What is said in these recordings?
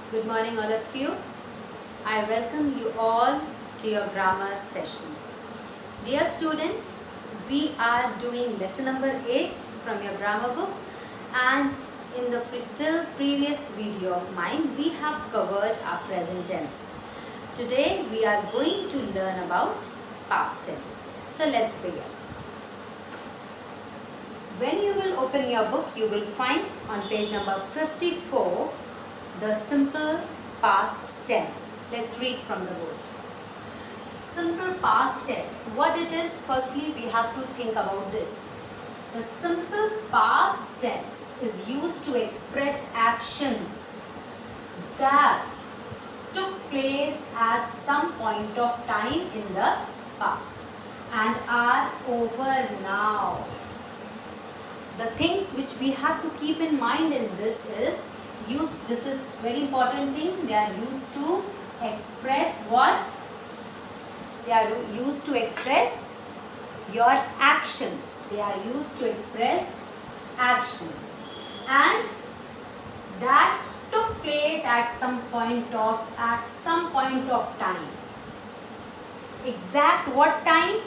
Good morning, all of you. I welcome you all to your grammar session. Dear students, we are doing lesson number 8 from your grammar book, and in the previous video of mine, we have covered our present tense. Today, we are going to learn about past tense. So, let's begin. When you will open your book, you will find on page number 54 the simple past tense. Let's read from the board. Simple past tense. What it is, firstly we have to think about this. The simple past tense is used to express actions that took place at some point of time in the past and are over now. The things which we have to keep in mind in this is this is very important thing. They are used to express what? They are used to express your actions. They are used to express actions, and that took place at some point of time. Exact what time?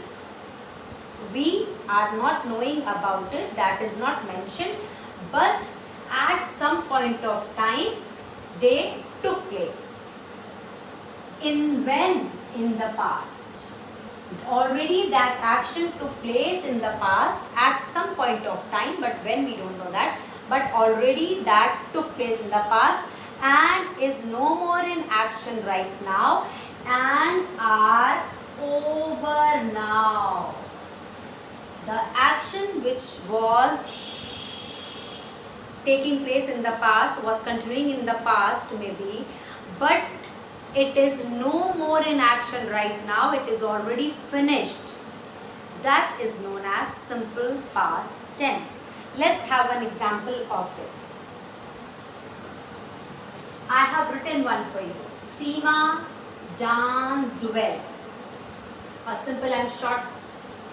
We are not knowing about it. That is not mentioned, but at some point of time they took place. In the past. Already that action took place in the past at some point of time, but when we don't know that, but already that took place in the past and is no more in action right now and are over now. The action which was taking place in the past, was continuing in the past maybe, but it is no more in action right now, it is already finished. That is known as simple past tense. Let's have an example of it. I have written one for you. Seema danced well. A simple and short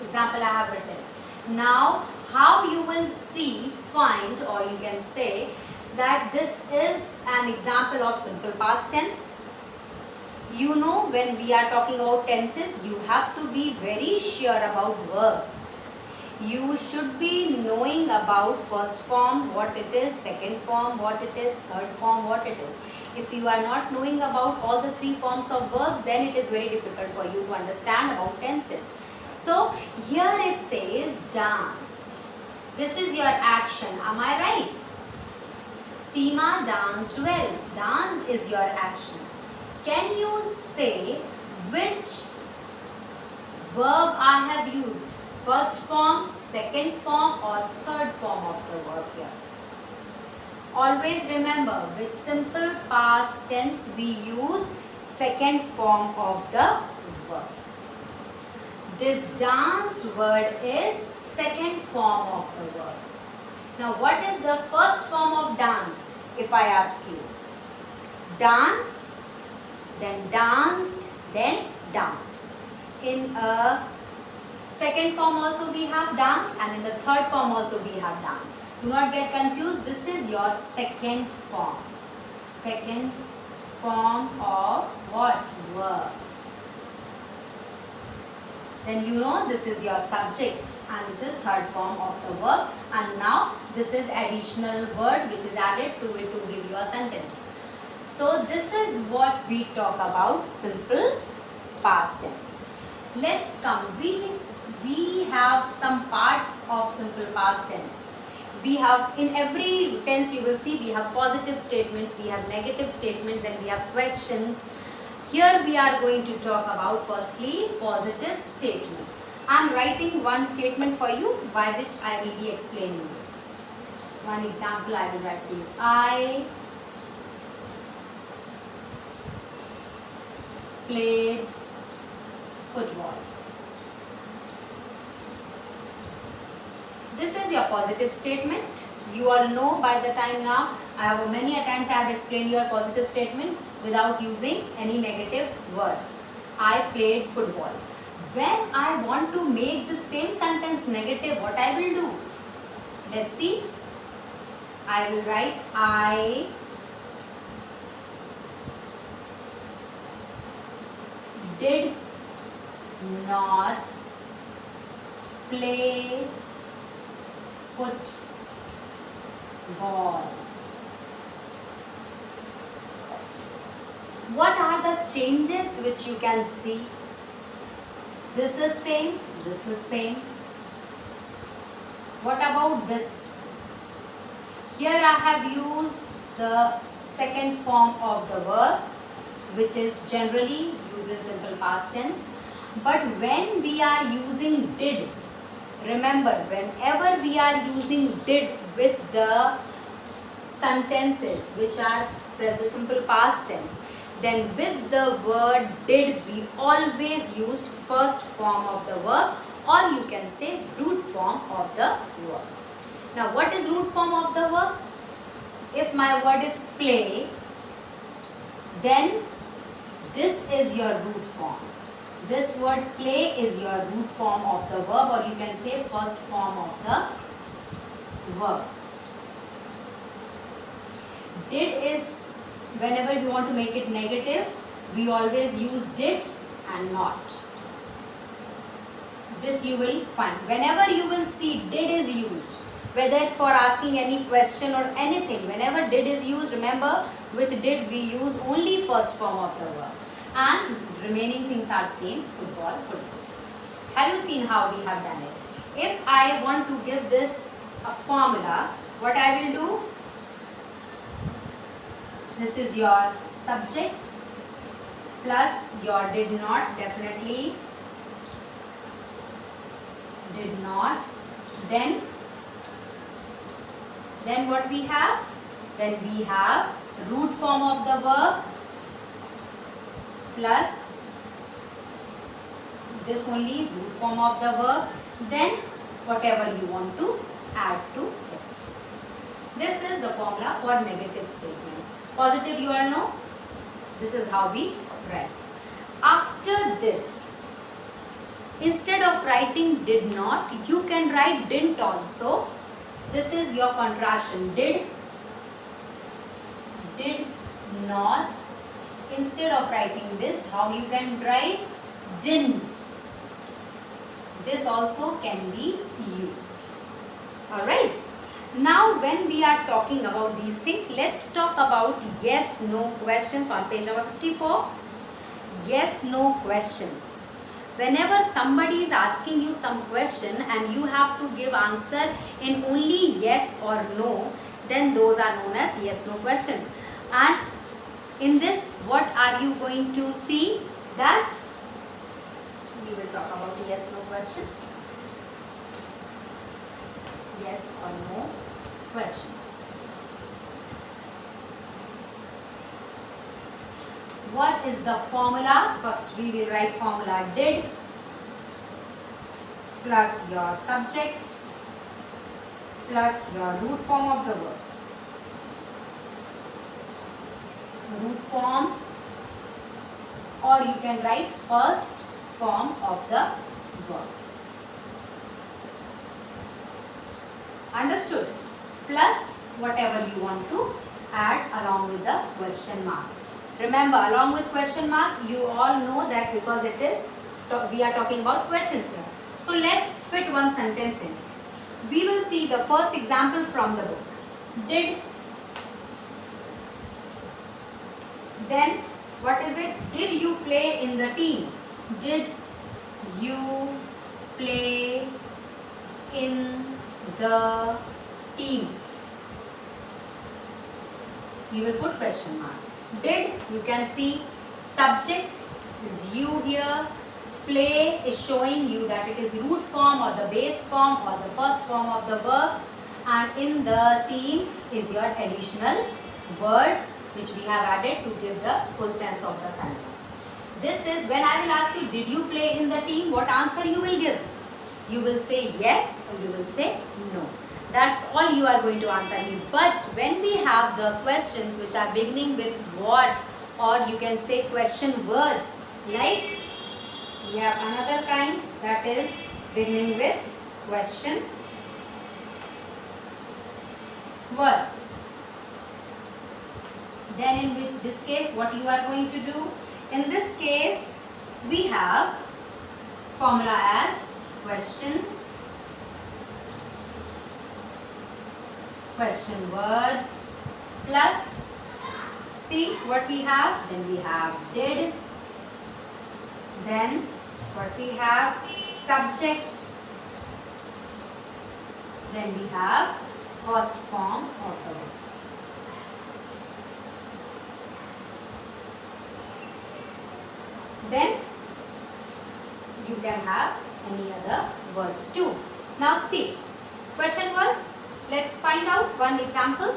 example I have written. Now, how you will find, or you can say that this is an example of simple past tense. You know, when we are talking about tenses, you have to be very sure about verbs. You should be knowing about first form, what it is, second form, what it is, third form, what it is. If you are not knowing about all the three forms of verbs, then it is very difficult for you to understand about tenses. So, here it says danced. This is your action. Am I right? Seema danced well. Danced is your action. Can you say which verb I have used? First form, second form, or third form of the verb here? Always remember, with simple past tense we use second form of the verb. This danced word is second form of the verb. Now what is the first form of danced, if I ask you? Dance, then danced, then danced. In a second form also we have danced, and in the third form also we have danced. Do not get confused. This is your second form. Second form of what? Verb. Then you know this is your subject and this is third form of the verb, and now this is additional word which is added to it to give you a sentence. So this is what we talk about simple past tense. Let's come. We have some parts of simple past tense. We have, in every tense you will see, we have positive statements, we have negative statements, then we have questions. Here we are going to talk about firstly positive statement. I am writing one statement for you by which I will be explaining you. One example I will write for you. I played football. This is your positive statement. You all know by the time now, many a times I have explained your positive statement without using any negative word. I played football. When I want to make the same sentence negative, what I will do? Let's see. I will write I did not play football. What are the changes which you can see? This is same, this is same. What about this? Here I have used the second form of the verb, which is generally used in simple past tense. But when we are using did, remember, whenever we are using did with the sentences which are present simple past tense, then with the word did we always use first form of the verb, or you can say root form of the verb. Now what is root form of the verb? If my word is play, then this is your root form. This word play is your root form of the verb, or you can say first form of the verb. Did is, whenever we want to make it negative, we always use did and not. This you will find. Whenever you will see did is used, whether for asking any question or anything, whenever did is used, remember with did we use only first form of the verb. And remaining things are same, football, football. Have you seen how we have done it? If I want to give this a formula, what I will do, this is your subject plus your did not, definitely did not, then what we have? Then we have root form of the verb plus this only root form of the verb, then whatever you want to add to it. This is the formula for negative statement. Positive you all know. This is how we write. After this, instead of writing did not, you can write didn't also. This is your contraction. Did not. Instead of writing this, how you can write didn't. This also can be used. Alright. Now when we are talking about these things, let's talk about yes, no questions on page number 54. Yes, no questions. Whenever somebody is asking you some question and you have to give answer in only yes or no, then those are known as yes, no questions. And in this, what are you going to see? That we will talk about yes, no questions. Yes or no questions. What is the formula? First we will write formula did plus your subject plus your root form of the verb. Root form, or you can write first form of the verb. Understood? Plus whatever you want to add along with the question mark. Remember, along with question mark, you all know that because it is, we are talking about questions here. So let's fit one sentence in it. We will see the first example from the book. Did, then what is it? Did you play in the team? Did you play in the team? You will put question mark. Did, you can see subject is you here. Play is showing you that it is root form or the base form or the first form of the verb, and in the team is your additional words which we have added to give the full sense of the sentence. This is when I will ask you, did you play in the team? What answer you will give? You will say yes or you will say no. That's all you are going to answer me. But when we have the questions which are beginning with what, or you can say question words, like we have another kind that is beginning with question words. Then in this case, what you are going to do? In this case, we have formula as question word plus, see what we have, then we have did, then what we have, subject, then we have first form of the verb. Then you can have any other words too. Now see, question words. Let's find out one example.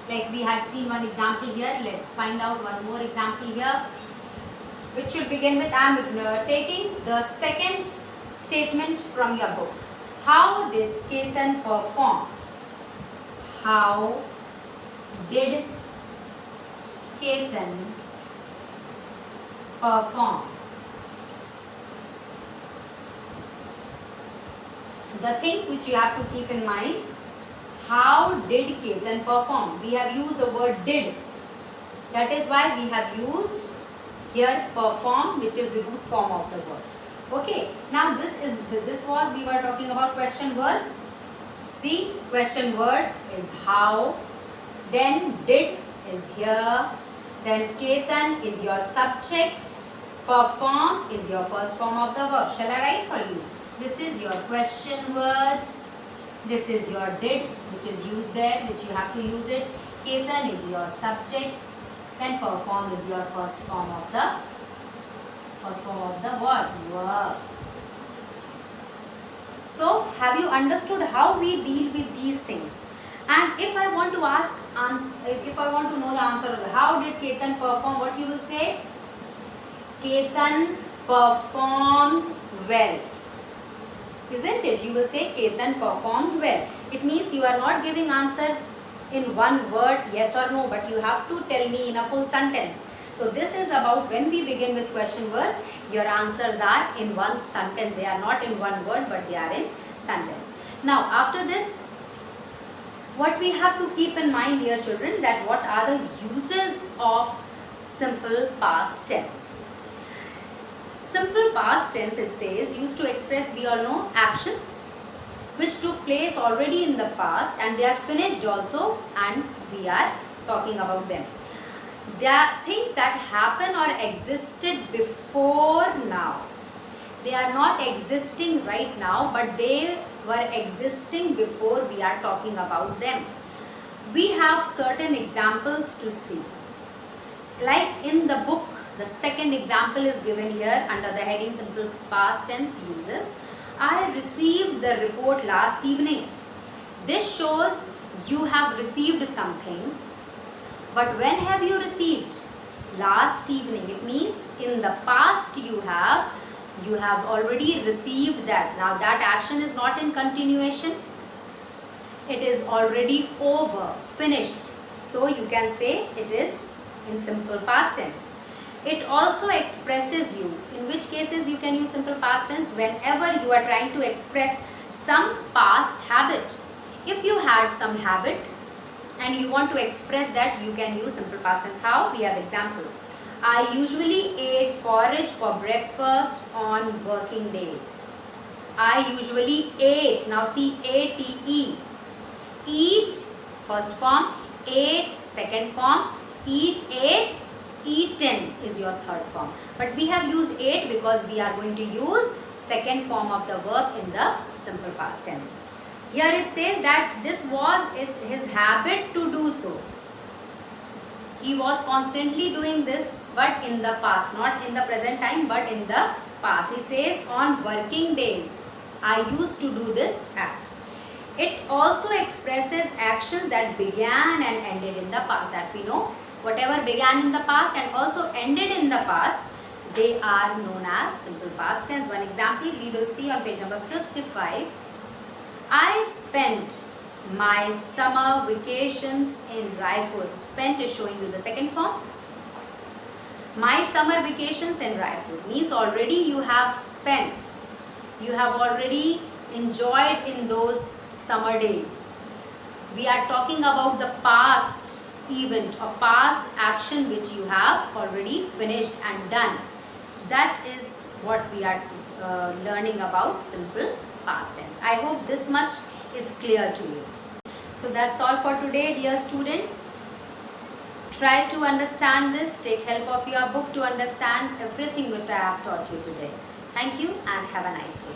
Like we had seen one example here. Let's find out one more example here, which should begin with, I am taking the second statement from your book. How did Ketan perform? How did Ketan perform? The things which you have to keep in mind. How did Ketan perform? We have used the word did. That is why we have used here perform, which is the root form of the word. Okay. Now we were talking about question words. See, question word is how. Then did is here. Then Ketan is your subject. Perform is your first form of the verb. Shall I write for you? This is your question word. This is your did, which is used there, which you have to use it. Ketan is your subject. Then perform is your first form of the word, verb. So, have you understood how we deal with these things? And if I want to if I want to know the answer of how did Ketan perform, what you will say? Ketan performed well. Isn't it? You will say Ketan performed well. It means you are not giving answer in one word, yes or no, but you have to tell me in a full sentence. So this is about when we begin with question words, your answers are in one sentence. They are not in one word, but they are in sentence. Now after this, what we have to keep in mind here, children, that what are the uses of simple past tense. Simple past tense, it says, used to express, we all know, actions which took place already in the past and they are finished also, and we are talking about them. They are things that happen or existed before now. They are not existing right now, but they were existing before we are talking about them. We have certain examples to see. Like in the book, the second example is given here under the heading simple past tense uses. I received the report last evening. This shows you have received something. But when have you received? Last evening. It means in the past you have already received that. Now that action is not in continuation. It is already over, finished. So you can say it is in simple past tense. It also expresses you, in which cases you can use simple past tense whenever you are trying to express some past habit. If you had some habit and you want to express that, you can use simple past tense. How? We have example. I usually ate porridge for breakfast on working days. I usually ate. Now see, A-T-E. Eat, first form. Ate, second form. Eat, ate. Eaten is your third form. But we have used ate because we are going to use second form of the verb in the simple past tense. Here it says that this was his habit to do so. He was constantly doing this, but in the past, not in the present time, but in the past. He says on working days, I used to do this act. It also expresses actions that began and ended in the past, that we know. Whatever began in the past and also ended in the past, they are known as simple past tense. One example we will see on page number 55. I spent my summer vacations in Raipur. Spent is showing you the second form. My summer vacations in Raipur means already you have spent. You have already enjoyed in those summer days. We are talking about the past event or past action which you have already finished and done. That is what we are learning about simple past tense. I hope this much is clear to you. So that's all for today, dear students. Try to understand this. Take help of your book to understand everything that I have taught you today. Thank you and have a nice day.